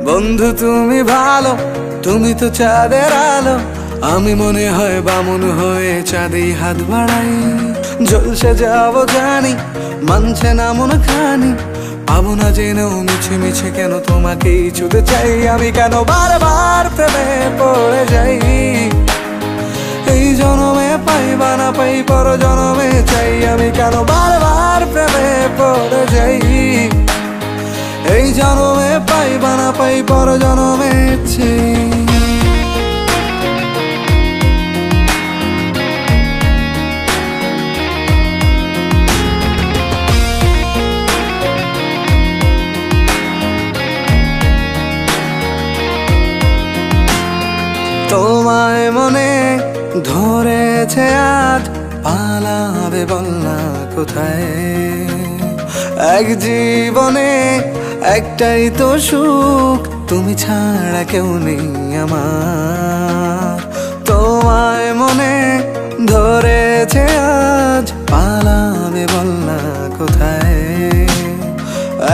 বন্ধু তুমি ভালো, তুমি তো চাঁদের আলো। আমি মনে হয় বামুন হয়ে চাঁদে হাত বাড়াই। জলসে যাব জানি, মানছে না মন খানি। পাবো না জেনেও মিছে মিছে কেন তোমাকেই ছুতে চাই। আমি কেন বারবার প্রেমে পড়ে যাই। এই জনমে পাই বা না পাই, পর জনমে চাই। আমি কেন বারবার প্রেমে পড়ে যাই। এই জনমে পাই বা না পাই, পর জনমে চাই। তোমায় মনে ধরেছে আজ, পালাবে বল না কোথায়। এক জীবনে একটাই তো সুখ, তুমি ছাড়া কেউ নেই আমার। তোমায় মনে ধরেছে আজ, পালাবে বল না কোথায়।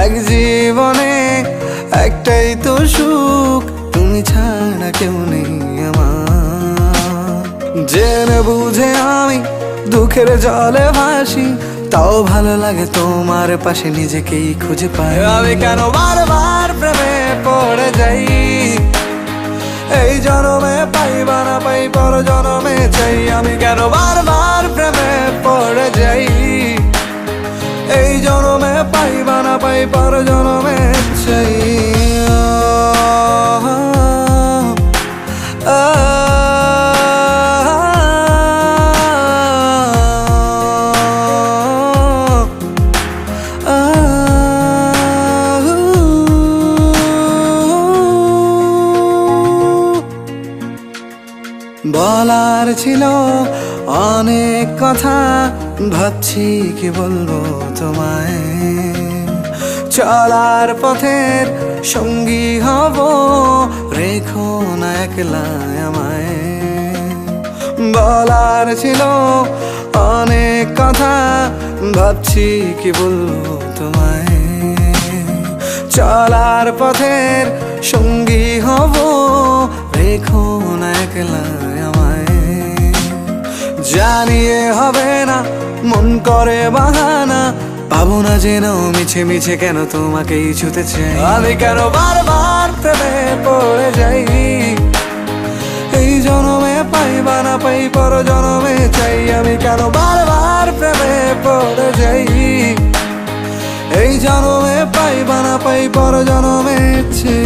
এক জীবনে একটাই তো সুখ, তুমি ছাড়া কেউ নেই আমার। জেনে বুঝে আমি দুঃখের জলে ভাসি, তাও ভালো লাগে তোমার পাশে নিজেকেই খুঁজে পাই। আমি কেন বারবার প্রেমে পড়ে যাই। এই জনমে পাই বা না পাই, পর জনমে চাই। আমি কেন বারবার প্রেমে পড়ে যাই। এই জনমে পাই বা না পাই, পর জনমে চাই। বলার ছিল অনেক কথা, ভাবছি কি বলবো তোমায়। চলার পথের সঙ্গী হব, রেখো না একলা আমায়। বলার ছিল অনেক কথা, ভাবছি কি বলবো তোমায়। চলার পথের সঙ্গী হব, রেখো না একলা আমায়। জানিয়ে হবে না, মন করে বাহানা। পাবো না জেনেও মিছে মিছে কেন তোমাকেই ছুতে চাই। আমি কেন বারবার প্রেমে পড়ে যাই। এই জনমে পাই বা না পাই, পর জনমে চাই। আমি কেন বারবার প্রেমে পড়ে যাই। এই জনমে পাই বা না পাই, পর জনমে চাই।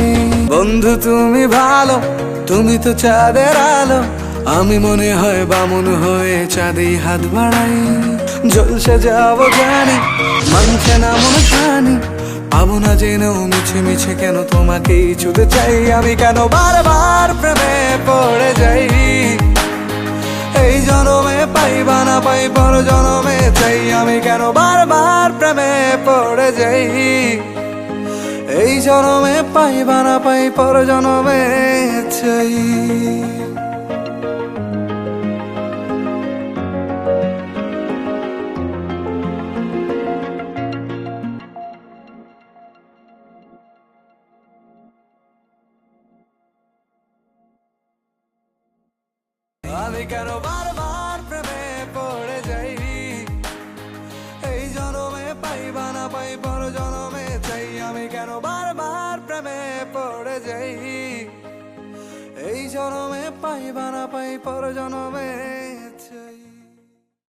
বন্ধু তুমি ভালো, তুমি তো চাঁদের আলো। আমি মনে হয় বামুন হয়ে চাঁদে হাত বাড়াই। জলসে যাব জানি, মানছে না মন খানি। পাবো না জেনেও মিছে মিছে কেন তোমাকেই ছুতে চাই। আমি কেন বারবার প্রেমে পড়ে যাই। এই জনমে পাই বা না পাই, পর জনমে চাই। আমি কেন বারবার প্রেমে পড়ে যাই। এই জনমে পাই বা না পাই, পর জনমে চাই। আমি কেন বারবার প্রেমে পড়ে যাই। এই জনমে পাই বা না পাই, পর জনমে চাই। আমি কেন বারবার প্রেমে পড়ে যাই। এই জনমে পাই বা না পাই, পর জনমে